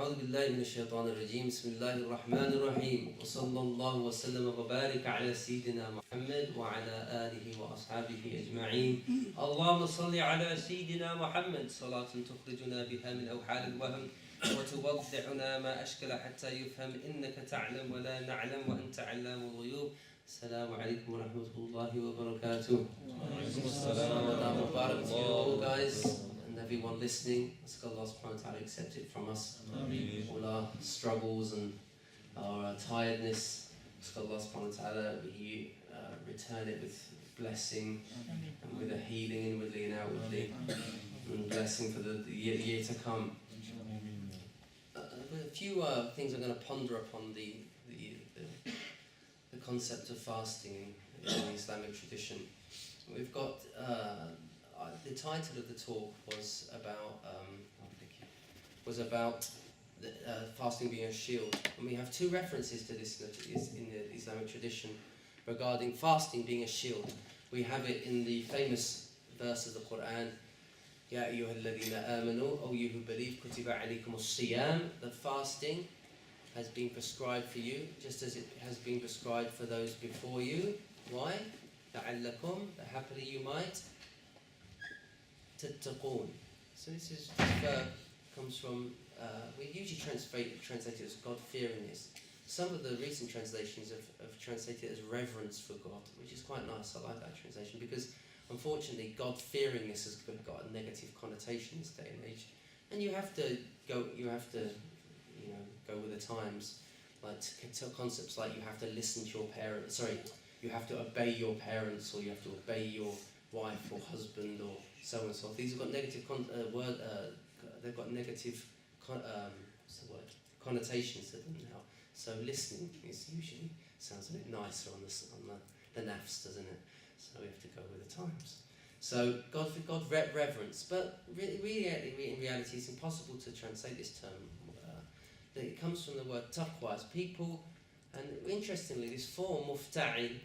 أعوذ بالله من الشيطان الرجيم بسم الله الرحمن الرحيم وصلى الله وسلم وبارك على سيدنا محمد وعلى آله وأصحابه أجمعين اللهم صل على سيدنا محمد صلاة تخرجنا بها من أوحال الوهم وتوضحنا ما أشكل حتى يفهم إنك تعلم ولا نعلم وأنت علام الغيوب السلام عليكم ورحمة الله وبركاته. وعليكم السلام ورحمة الله to you all guys and everyone listening. Ask Allah subhanahu wa ta'ala accept it from us. Ameen. All our struggles and our tiredness. Ask Allah subhanahu wa ta'ala He return it with blessing and with a healing inwardly and outwardly and blessing for the year to come. A few things I'm going to ponder upon the concept of fasting in the Islamic tradition. We've got the title of the talk was about fasting being a shield, and we have two references to this in the Islamic tradition regarding fasting being a shield. We have it in the famous verse of the Quran, Ya ayyuhalladhina amanu, O you who believe, kutiba alaykumus siyam, that fasting has been prescribed for you, just as it has been prescribed for those before you. Why? لَعَلَّكُمْ, that happily you might تَتَّقُونَ. So this comes from, we usually translate it as God-fearingness. Some of the recent translations have translated it as reverence for God, which is quite nice. I like that translation because unfortunately God-fearingness has got a negative connotation in this day and age. And you have to go with the times, like concepts like you have to listen to your parents, you have to obey your parents, or you have to obey your wife or husband, or so on and so forth. These have got negative connotations to them now. So listening usually sounds a bit nicer on the nafs, doesn't it? So we have to go with the times. So God reverence, but really in reality it's impossible to translate this term. It comes from the word taqwa, as people, and interestingly this form mufta'il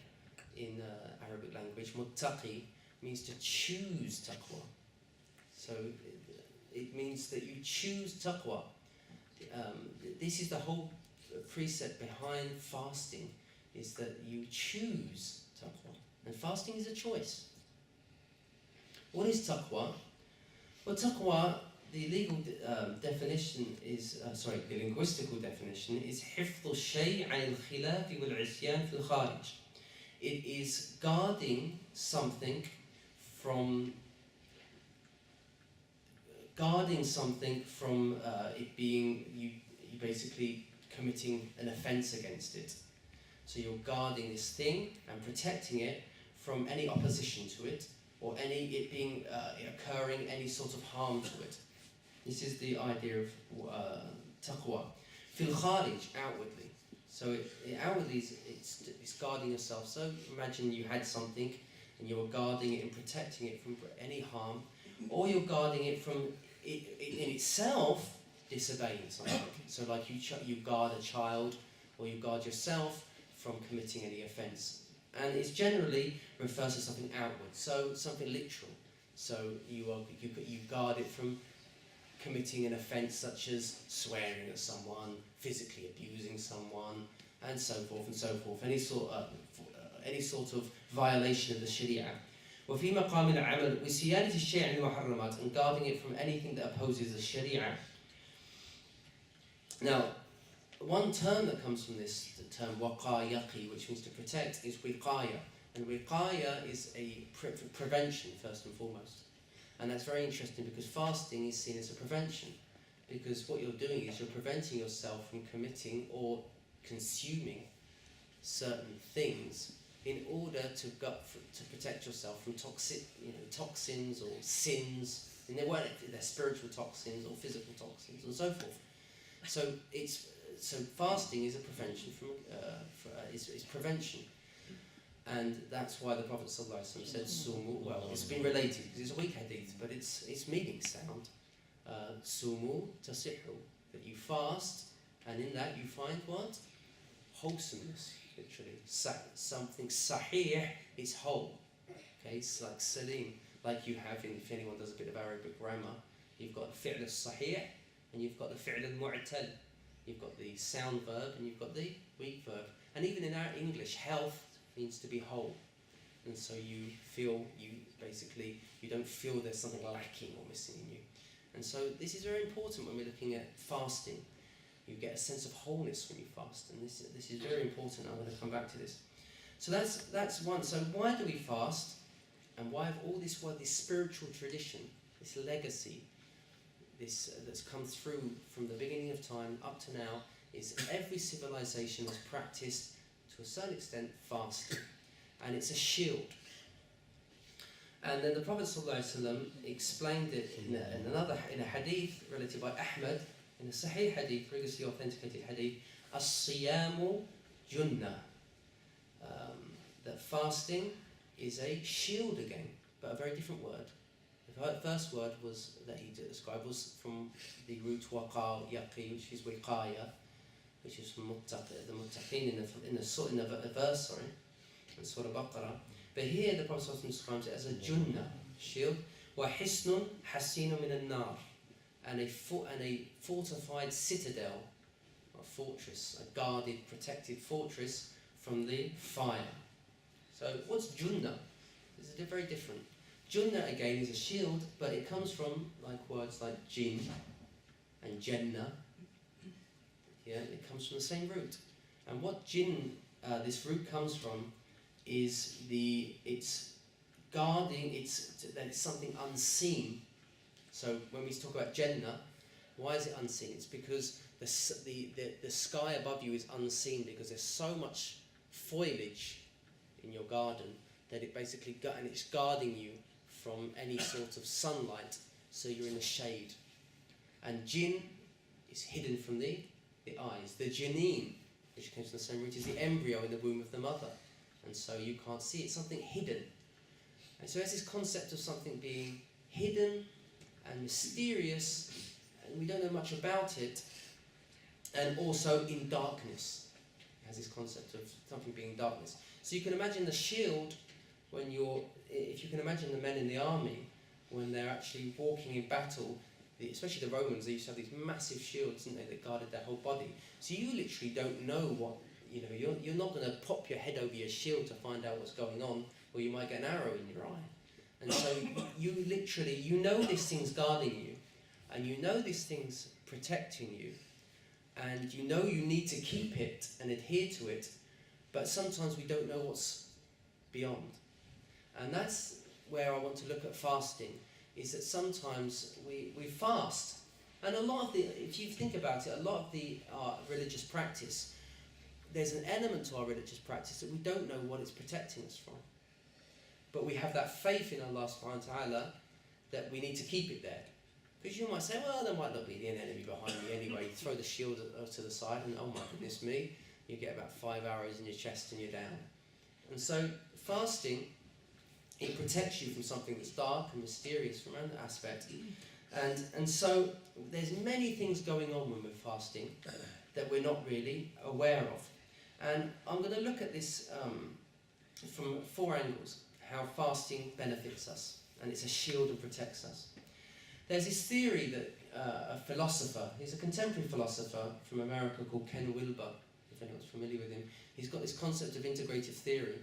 in Arabic language, muttaqi, means to choose taqwa. So it means that you choose taqwa. This is the whole precept behind fasting, is that you choose taqwa. And fasting is a choice. What is taqwa? Well, taqwa, the legal definition is, the linguistical definition is حفظ الشيء عن الخلاف والعصيان في الخارج. It is guarding something from it being you basically committing an offence against it. So you're guarding this thing and protecting it from any opposition to it, or it being occurring any sort of harm to it. This is the idea of taqwa. Fil kharij, outwardly. So outwardly it's guarding yourself. So imagine you had something and you were guarding it and protecting it from any harm, or you're guarding it from it in itself disobeying something. So like you guard a child, or you guard yourself from committing any offence. And it generally refers to something outward, so something literal. So you guard it from committing an offence such as swearing at someone, physically abusing someone, and so forth and so forth. Any sort of violation of the Sharia. وفي مقام العمل وسيادة الشيء عن المحرمات, and guarding it from anything that opposes the Sharia. Now, one term that comes from this, the term waqayaqi, which means to protect, is wiqaya. And wiqaya is a prevention, first and foremost. And that's very interesting because fasting is seen as a prevention. Because what you're doing is you're preventing yourself from committing or consuming certain things in order to protect yourself from toxins or sins. And they're spiritual toxins or physical toxins and so forth. So fasting is a prevention is prevention. And that's why the Prophet ﷺ said sumu. Well, it's been related because it's a weak hadith, but its meaning sound. Sumu tasihu, that you fast, and in that you find what? Wholesomeness, literally. Something sahih is whole. Okay, it's like salim, like you have if anyone does a bit of Arabic grammar, you've got fi'l sahih and you've got the fi'l al-mu'tal. You've got the sound verb and you've got the weak verb. And even in our English, health means to be whole. And so you don't feel there's something lacking or missing in you. And so this is very important when we're looking at fasting. You get a sense of wholeness when you fast, and this is very important. I'm going to come back to this. So that's one. So why do we fast? And why have all this spiritual tradition, this legacy, that's come through from the beginning of time up to now, is every civilization has practiced, to a certain extent, fasting. And it's a shield. And then the Prophet ﷺ explained it in a hadith related by Ahmad, in a Sahih hadith, previously authenticated hadith, as-siyamu junnah. That fasting is a shield again, but a very different word. The first word that he described was from the root waqa yaqi, which is wiqaya, which is from the muttaqin in the verse, in Surah Baqarah. But here the Prophet describes it as a junnah, shield, wa hisnun hasinun min an-nar, and a fortified citadel, a fortress, a guarded, protected fortress from the fire. So what's junnah? This is very different. Junnah again is a shield, but it comes from words like jinn and jannah. Yeah, it comes from the same root. And what jinn, this root comes from, is it's guarding. That it's something unseen. So when we talk about jannah, why is it unseen? It's because the sky above you is unseen, because there's so much foliage in your garden that it basically it's guarding you from any sort of sunlight, so you're in the shade. And jinn is hidden from the eyes. The janeen, which comes from the same root, is the embryo in the womb of the mother, and so you can't see it. It's something hidden. And so there's this concept of something being hidden and mysterious, and we don't know much about it, and also in darkness. It has this concept of something being in darkness. So you can imagine the shield if you can imagine the men in the army when they're actually walking in battle, especially the Romans, they used to have these massive shields, didn't they, that guarded their whole body. So you literally don't know you're not going to pop your head over your shield to find out what's going on, or you might get an arrow in your eye. And so you know this thing's guarding you, and you know this thing's protecting you, and you know you need to keep it and adhere to it, but sometimes we don't know what's beyond. And that's where I want to look at fasting, is that sometimes we fast. And if you think about it, a lot of our religious practice, there's an element to our religious practice that we don't know what it's protecting us from. But we have that faith in Allah subhanahu wa ta'ala that we need to keep it there. Because you might say, well, there might not be an enemy behind me anyway. You throw the shield to the side and, oh my goodness me, you get about 5 arrows in your chest and you're down. And so fasting, it protects you from something that's dark and mysterious from an aspect. And so there's many things going on when we're fasting that we're not really aware of. And I'm going to look at this from 4 angles, how fasting benefits us. And it's a shield and protects us. There's this theory that a philosopher, he's a contemporary philosopher from America called Ken Wilber, if anyone's familiar with him. He's got this concept of integrative theory.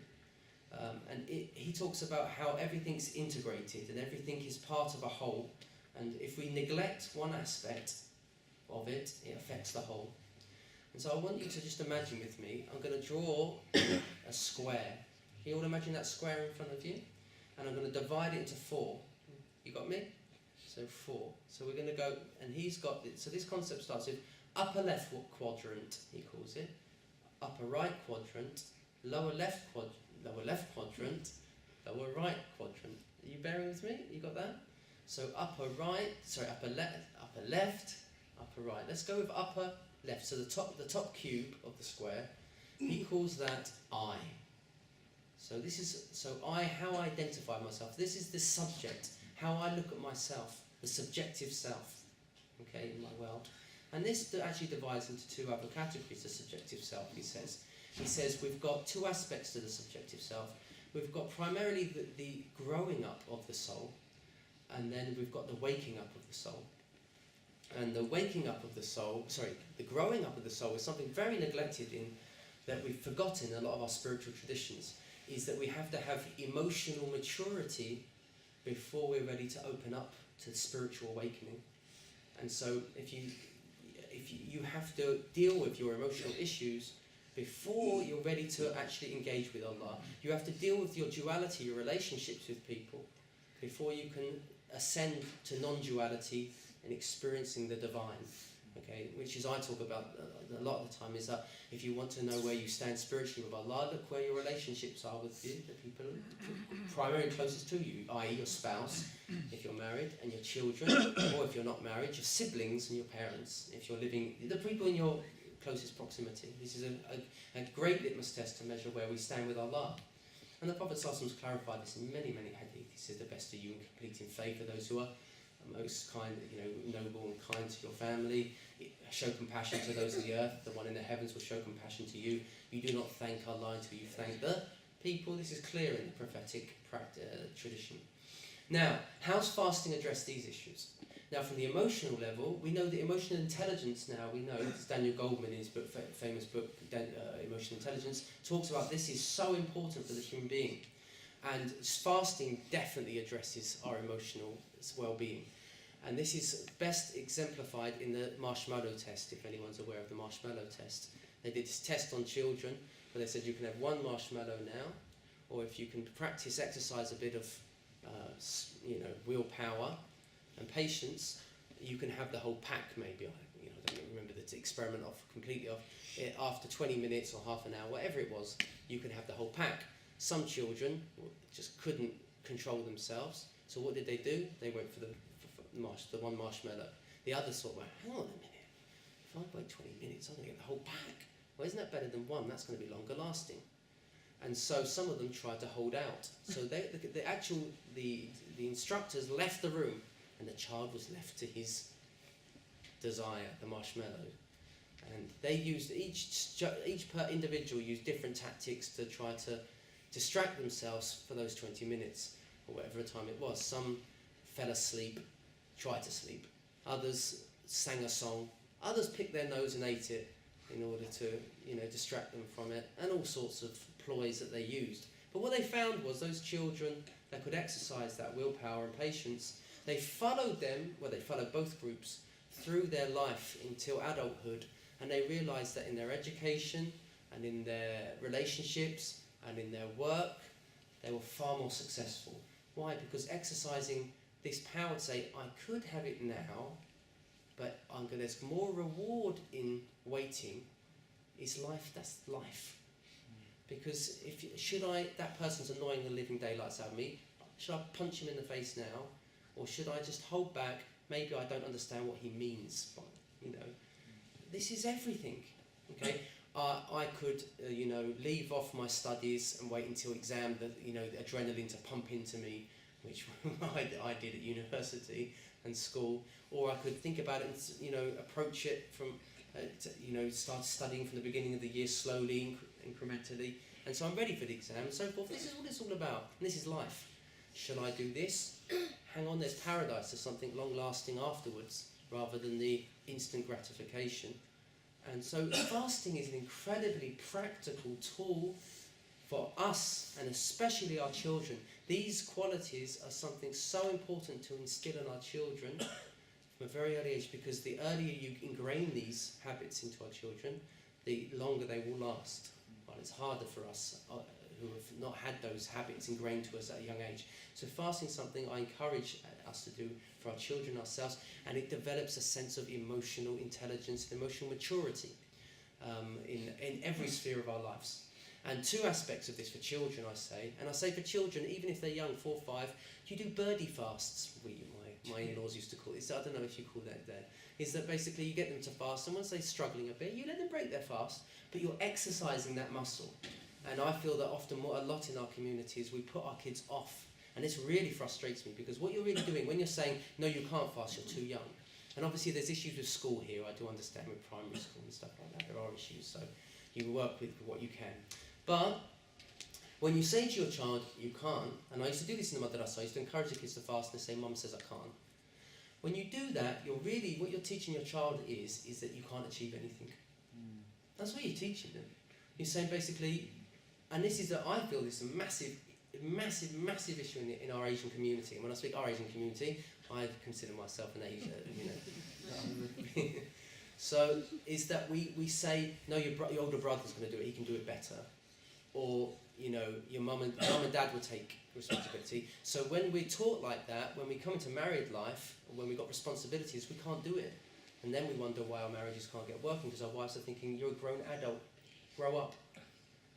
And he talks about how everything's integrated and everything is part of a whole. And if we neglect one aspect of it, it affects the whole. And so I want you to just imagine with me, I'm going to draw a square. Can you all imagine that square in front of you? And I'm going to divide it into 4. You got me? So 4. So we're going to go, and he's got, so this concept starts with upper left quadrant, he calls it, upper right quadrant, lower left quadrant, lower right quadrant. Are you bearing with me? You got that? So upper left, upper right. Let's go with upper left. So the top cube of the square, he calls that I. So how I identify myself. This is the subject, how I look at myself, the subjective self, okay, in my world. And this actually divides into 2 other categories, the subjective self, he says. He says we've got 2 aspects to the subjective self. We've got primarily the growing up of the soul, and then we've got the waking up of the soul. And the waking up of the soul, the growing up of the soul is something very neglected in that we've forgotten in a lot of our spiritual traditions, is that we have to have emotional maturity before we're ready to open up to spiritual awakening. And so if you have to deal with your emotional issues before you're ready to actually engage with Allah. You have to deal with your duality, your relationships with people, before you can ascend to non-duality and experiencing the divine. Okay, which is I talk about a lot of the time, is that if you want to know where you stand spiritually with Allah, look where your relationships are with the people primarily closest to you, i.e. your spouse, if you're married, and your children, or if you're not married, your siblings and your parents, if you're living, the people in your closest proximity. This is a great litmus test to measure where we stand with Allah. And the Prophet ﷺ clarified this in many, many hadith. He said, the best of you in complete in faith are those who are most kind, noble and kind to your family. Show compassion to those of the earth. The one in the heavens will show compassion to you. You do not thank Allah until you thank the people. This is clear in the prophetic tradition. Now, how's fasting address these issues? Now, from the emotional level, we know that emotional intelligence now, we know, it's Daniel Goldman in his book, famous book, Emotional Intelligence, talks about this is so important for the human being. And fasting definitely addresses our emotional well-being. And this is best exemplified in the marshmallow test, if anyone's aware of the marshmallow test. They did this test on children, where they said you can have one marshmallow now, or if you can exercise a bit of willpower and patience, you can have the whole pack maybe. I don't remember the experiment completely off. After 20 minutes or half an hour, whatever it was, you can have the whole pack. Some children just couldn't control themselves, so what did they do? They went for the one marshmallow. The others thought, well, hang on a minute, if I wait 20 minutes, I'm going to get the whole pack. Well, isn't that better than one? That's going to be longer lasting. And so some of them tried to hold out. So the instructors left the room, and the child was left to his desire, the marshmallow. And they used, each individual used different tactics to try to distract themselves for those 20 minutes, or whatever time it was. Some fell asleep, tried to sleep. Others sang a song. Others picked their nose and ate it in order to, distract them from it, and all sorts of ploys that they used. But what they found was those children that could exercise that willpower and patience, they followed both groups through their life until adulthood, and they realized that in their education and in their relationships and in their work, they were far more successful. Why? Because exercising this power to say, I could have it now, but there's more reward in waiting, is life. That's life. Because that person's annoying the living daylights out of me, should I punch him in the face now? Or should I just hold back? Maybe I don't understand what he means. But, this is everything. Okay, I could, leave off my studies and wait until exam, the adrenaline to pump into me, which I did at university and school. Or I could think about it and, approach it from, start studying from the beginning of the year slowly, incrementally. And so I'm ready for the exam and so forth. This is what it's all about. And this is life. Shall I do this? Hang on, there's paradise. There's something long-lasting afterwards, rather than the instant gratification. And so fasting is an incredibly practical tool for us, and especially our children. These qualities are something so important to instill in our children from a very early age, because the earlier you ingrain these habits into our children, the longer they will last. But it's harder for us who have not had those habits ingrained to us at a young age. So fasting is something I encourage us to do for our children, ourselves, and it develops a sense of emotional intelligence, emotional maturity in every sphere of our lives. And two aspects of this for children, I say for children, even if they're young, 4 or 5, you do birdie fasts. My in-laws used to call it, so I don't know if you call that there. Is that basically you get them to fast, and once they're struggling a bit, you let them break their fast, but you're exercising that muscle. And I feel that often a lot in our communities, we put our kids off. And this really frustrates me, because what you're really doing when you're saying, no, you can't fast, you're too young. And obviously there's issues with school here, I do understand, with primary school and stuff like that, there are issues, so you work with what you can. But when you say to your child, you can't, and I used to do this in the madrasa, I used to encourage the kids to fast, and they say, Mum says I can't. When you do that, what you're teaching your child is that you can't achieve anything. That's what you're teaching them. You're saying basically, and this is I feel this is a massive issue in our Asian community. And when I speak our Asian community, I consider myself an Asian, So is that we say, no, your older brother's going to do it, he can do it better. Or, your mum and dad will take responsibility. So when we're taught like that, when we come into married life, or when we've got responsibilities, we can't do it. And then we wonder why our marriages can't get working, because our wives are thinking, you're a grown adult, grow up.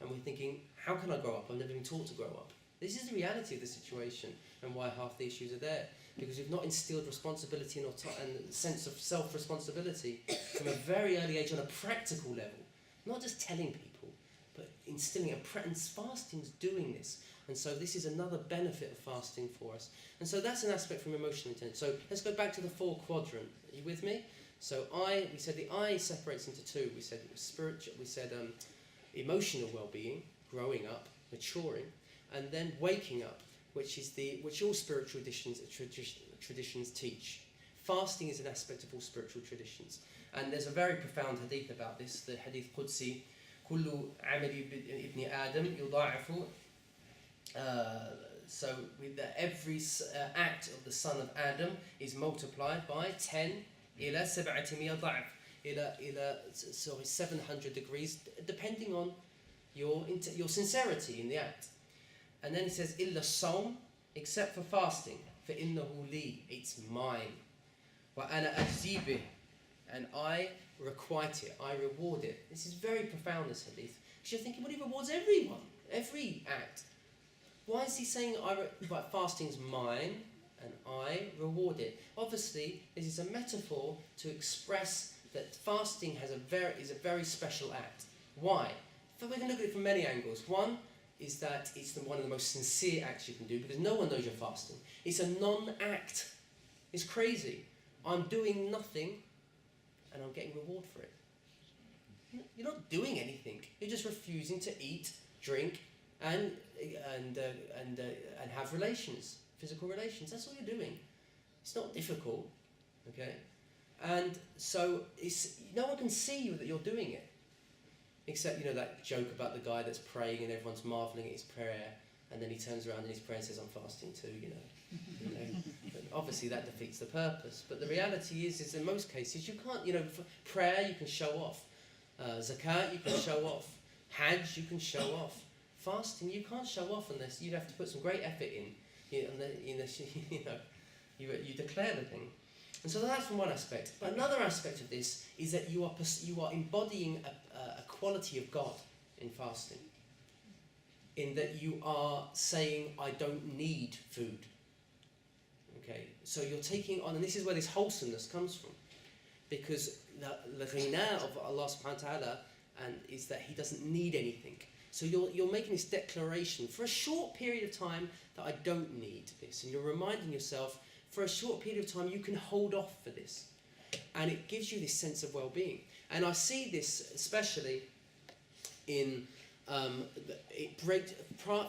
And we're thinking, how can I grow up? I've never been taught to grow up. This is the reality of the situation and why half the issues are there. Because we've not instilled responsibility and a sense of self-responsibility from a very early age on a practical level. Not just telling people, but instilling it. And fasting's doing this. And so this is another benefit of fasting for us. And so that's an aspect from emotional intelligence. So let's go back to the 4 quadrant. Are you with me? So we said the I separates into 2. We said spiritual. We said emotional well-being, growing up, maturing, and then waking up, which all spiritual traditions teach. Fasting is an aspect of all spiritual traditions. And there's a very profound hadith about this, the hadith Qudsi, كل عمل ابن آدم يضاعف. So every act of the son of Adam is multiplied by 10 إلى 700 ضعف. إلى 700 degrees, depending on your sincerity in the act. And then he says, إلا الصوم, except for fasting, فإنه لي, it's mine. وأنا أجزي به, and I requite it, I reward it. This is very profound, this hadith. Because you're thinking, well, he rewards everyone, every act. Why is he saying fasting's mine and I reward it? Obviously, this is a metaphor to express that fasting is a very special act. Why? So we're going to look at it from many angles. One is that it's one of the most sincere acts you can do, because no one knows you're fasting. It's a non-act. It's crazy. I'm doing nothing and I'm getting reward for it. You're not doing anything. You're just refusing to eat, drink, and have relations, physical relations. That's all you're doing. It's not difficult, okay? And so no one can see you that you're doing it, except that joke about the guy that's praying and everyone's marvelling at his prayer, and then he turns around in his prayer and says, "I'm fasting too," But obviously that defeats the purpose. But the reality is in most cases you can't. Prayer you can show off, zakat you can show off, Hajj you can show off. Fasting you can't show off unless you'd have to put some great effort in. You declare the thing. And so that's from one aspect. But another aspect of this is that you are embodying a quality of God in fasting. In that you are saying, I don't need food. Okay, so you're taking on, and this is where this wholesomeness comes from. Because the ghina of Allah subhanahu wa ta'ala is that He doesn't need anything. So you're making this declaration for a short period of time that I don't need this. And you're reminding yourself, for a short period of time, you can hold off for this. And it gives you this sense of well-being. And I see this especially in,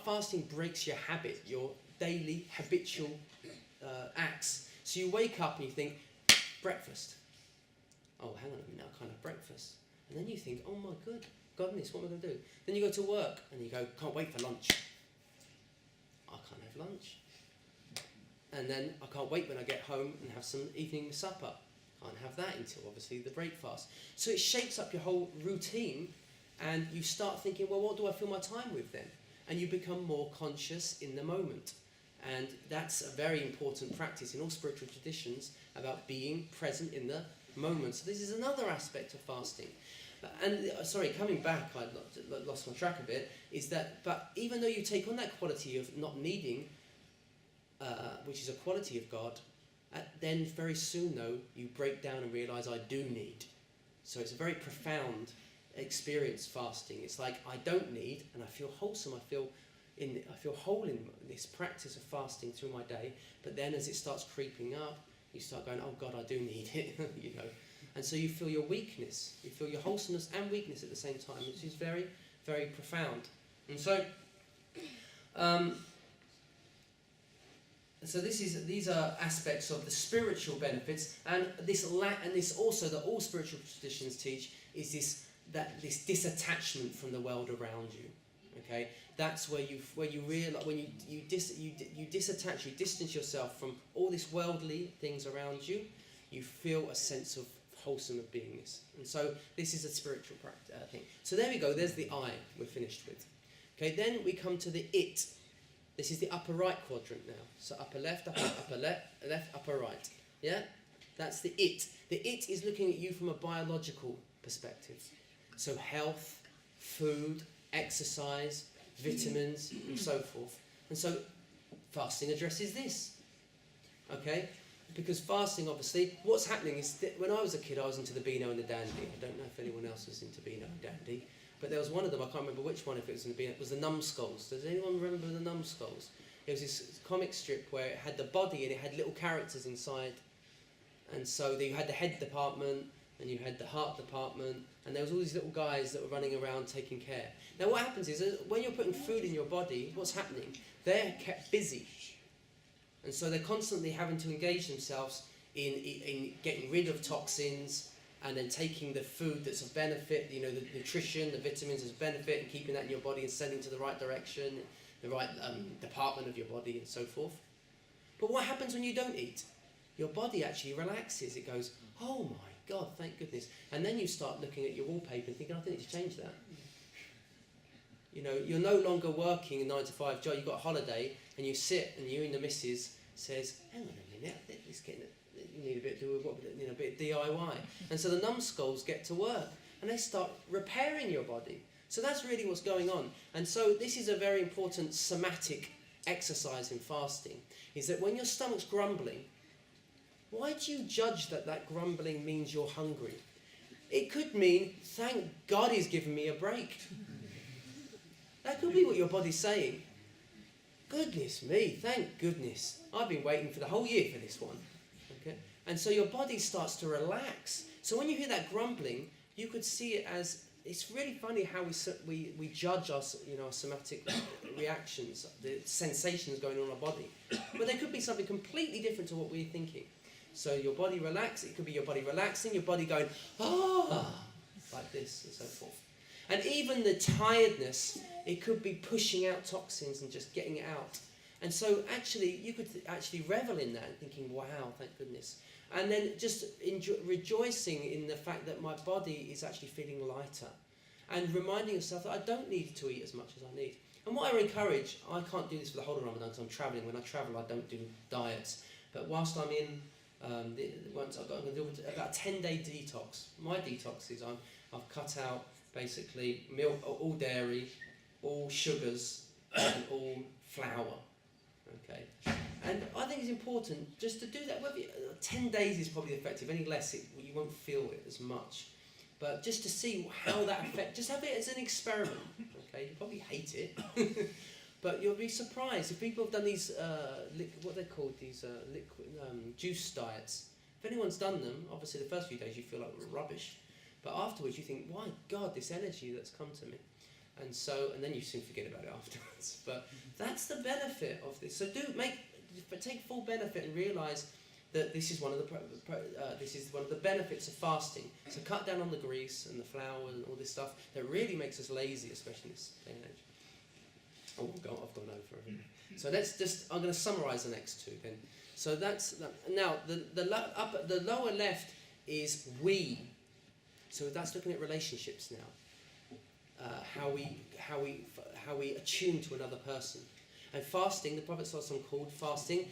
fasting breaks your habit, your daily habitual acts. So you wake up and you think, breakfast. Oh, hang on a minute, I can't have breakfast. And then you think, oh my goodness, what am I going to do? Then you go to work and you go, can't wait for lunch. I can't have lunch. And then I can't wait when I get home and have some evening supper. Can't have that until obviously the breakfast. So it shapes up your whole routine, and you start thinking, well, what do I fill my time with then? And you become more conscious in the moment. And that's a very important practice in all spiritual traditions, about being present in the moment. So this is another aspect of fasting. And coming back, I lost my track a bit, is that, but even though you take on that quality of not needing, which is a quality of God, then very soon though, you break down and realise I do need. So it's a very profound experience, fasting. It's like I don't need, and I feel wholesome, I feel whole in this practice of fasting through my day. But then as it starts creeping up, you start going, oh God, I do need it, And so you feel your weakness, you feel your wholesomeness and weakness at the same time, which is very, very profound. And so, so these are aspects of the spiritual benefits, and this also that all spiritual traditions teach is this disattachment from the world around you. Okay, that's where you realize when you disattach, you distance yourself from all this worldly things around you. You feel a sense of wholesome of beingness, and so this is a spiritual thing. So there we go. There's the I we're finished with. Okay, then we come to the it. This is the upper right quadrant now. So upper left, upper left, upper right. Yeah, that's the it. The it is looking at you from a biological perspective. So health, food, exercise, vitamins, and so forth. And so fasting addresses this. Okay? Because fasting, obviously, what's happening is that when I was a kid, I was into the Beano and the Dandy. I don't know if anyone else was into Beano and Dandy. But there was one of them, I can't remember which one, if it was in the Beano, it was the Numbskulls. Does anyone remember the Numbskulls? It was this comic strip where it had the body and it had little characters inside. And so you had the head department, and you had the heart department, and there was all these little guys that were running around taking care. Now what happens is, when you're putting food in your body, what's happening? They're kept busy. And so they're constantly having to engage themselves in getting rid of toxins, and then taking the food that's of benefit, the nutrition, the vitamins as benefit, and keeping that in your body and sending to the right direction, the right department of your body and so forth. But what happens when you don't eat? Your body actually relaxes. It goes, oh my God, thank goodness. And then you start looking at your wallpaper and thinking, I think I need to change that. You're no longer working a 9-to-5 job. You've got a holiday, and you sit, and you and the missus says, hang on a minute, you need a bit of DIY. And so the numbskulls get to work, and they start repairing your body. So that's really what's going on. And so this is a very important somatic exercise in fasting, is that when your stomach's grumbling, why do you judge that grumbling means you're hungry? It could mean, thank God he's given me a break. That could be what your body's saying. Goodness me, thank goodness. I've been waiting for the whole year for this one. Okay? And so your body starts to relax. So when you hear that grumbling, you could see it as, it's really funny how we judge our somatic reactions, the sensations going on in our body. But there could be something completely different to what we're thinking. So your body relaxes, it could be your body relaxing, your body going, like this and so forth. And even the tiredness, it could be pushing out toxins and just getting it out. And so actually, you could actually revel in that and thinking, wow, thank goodness. And then just rejoicing in the fact that my body is actually feeling lighter. And reminding yourself that I don't need to eat as much as I need. And what I encourage, I can't do this for the whole of Ramadan because I'm travelling. When I travel, I don't do diets. But whilst I'm in, I'm going to do about a 10-day detox. My detox is I've cut out basically milk, all dairy, all sugars, and all flour. Okay, and I think it's important just to do that. 10 days is probably effective. Any less, you won't feel it as much. But just to see how that affects, just have it as an experiment. Okay, you probably hate it, but you'll be surprised if people have done these what they're called, these liquid juice diets. If anyone's done them, obviously the first few days you feel like rubbish, but afterwards you think, my God, this energy that's come to me. And then you soon forget about it afterwards. But that's the benefit of this. So take full benefit and realise that this is one of the benefits of fasting. So cut down on the grease and the flour and all this stuff that really makes us lazy, especially in this day and age. Oh, I've gone over. So I'm going to summarise the next two then. So now the lower left is we. So that's looking at relationships now. How we attune to another person. And fasting, the Prophet ﷺ called fasting,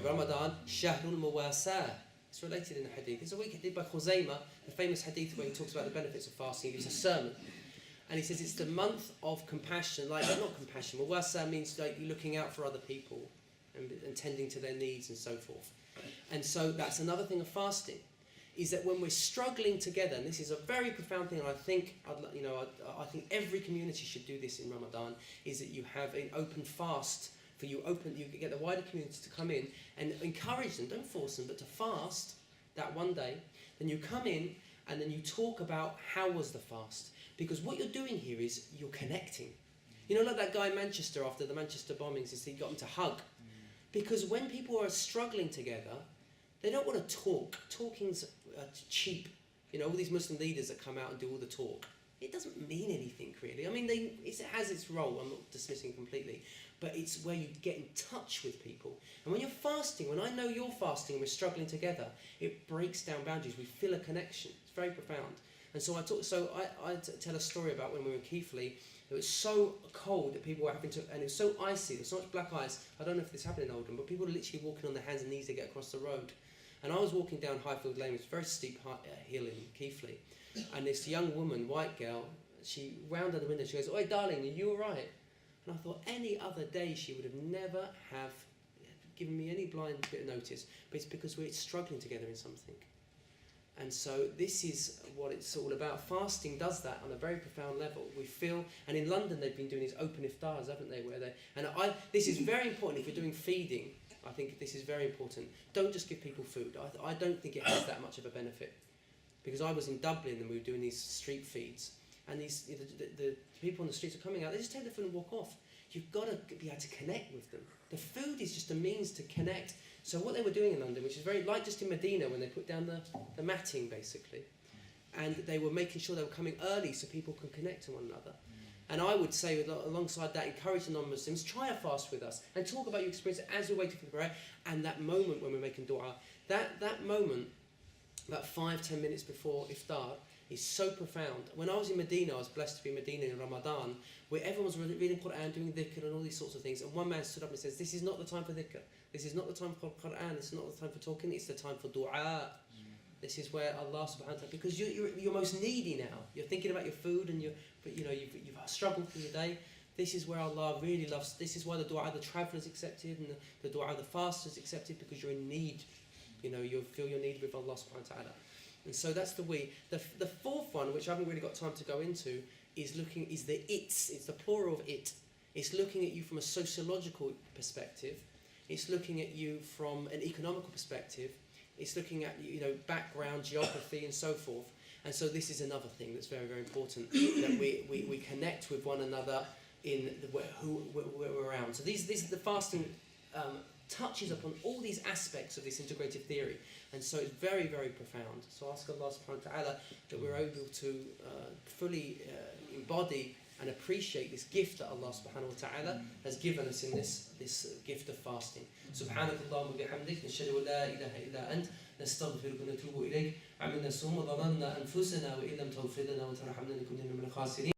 Ramadan, Shahrul Muwasa. It's related in the hadith. There's a week hadith by Khuzaymah, the famous hadith where he talks about the benefits of fasting. It's a sermon. And he says it's the month of compassion, not compassion. Muwasa means like you're looking out for other people and tending to their needs and so forth. And so that's another thing of fasting. Is that when we're struggling together, and this is a very profound thing, and I think every community should do this in Ramadan, is that you have an open fast you get the wider community to come in and encourage them, don't force them, but to fast that one day. Then you come in and then you talk about how was the fast, because what you're doing here is you're connecting. Like that guy in Manchester after the Manchester bombings, is he got him to hug. Because when people are struggling together, they don't want to talk. Talking's cheap. You know, all these Muslim leaders that come out and do all the talk. It doesn't mean anything really. I mean, it has its role. I'm not dismissing completely, but it's where you get in touch with people. And when you're fasting, when I know you're fasting and we're struggling together, it breaks down boundaries. We feel a connection. It's very profound. And so I tell a story about when we were in Keighley. It was so cold that people were having to, and it was so icy. There was so much black ice. I don't know if this happened in Oldham, but people were literally walking on their hands and knees to get across the road. And I was walking down Highfield Lane, which is a very steep hill in Keighley. And this young woman, white girl, she rounded the window. She goes, "Oi, darling, are you all right?" And I thought any other day she would have never have given me any blind bit of notice. But it's because we're struggling together in something. And so this is what it's all about. Fasting does that on a very profound level. We feel, and in London they've been doing these open iftars, haven't they? This is very important if you're doing feeding. I think this is very important. Don't just give people food. I don't think it has that much of a benefit. Because I was in Dublin and we were doing these street feeds, and the people on the streets are coming out, they just take the food and walk off. You've got to be able to connect with them. The food is just a means to connect. So what they were doing in London, which is very like just in Medina when they put down the matting basically, and they were making sure they were coming early so people can connect to one another. And I would say alongside that, encourage the non-Muslims, try a fast with us and talk about your experience as we're waiting for the prayer, and that moment when we're making dua, that moment, about 5-10 minutes before iftar, is so profound. When I was in Medina, I was blessed to be in Medina in Ramadan, where everyone was reading Quran, doing dhikr and all these sorts of things, and one man stood up and says, "This is not the time for dhikr. This is not the time for Quran. This is not the time for talking. It's the time for dua." This is where Allah subhanahu wa ta'ala, because you're most needy now. You're thinking about your food and you've struggled through the day. This is where Allah really loves. This is why the dua of the traveller is accepted and the dua of the faster is accepted, because you're in need. You feel your need with Allah subhanahu wa ta'ala. And so that's the we. The fourth one, which I haven't really got time to go into, is the it's. It's the plural of it. It's looking at you from a sociological perspective. It's looking at you from an economical perspective. It's looking at background, geography, and so forth. And so this is another thing that's very, very important, that we connect with one another in who we're around. So the fasting touches upon all these aspects of this integrative theory, and so it's very, very profound. So ask Allah subhanahu wa ta'ala that we're able to fully embody and appreciate this gift that Allah subhanahu wa ta'ala has given us in this gift of fasting. Subhanakallahumma bihamdik, nashhadu an la ilaha illa ant, nastaghfiruka wa natubu ilayk. عملنا صوم وظننا أنفسنا وإن لم تغفر لنا وترحمنا لنكن من الخاسرين.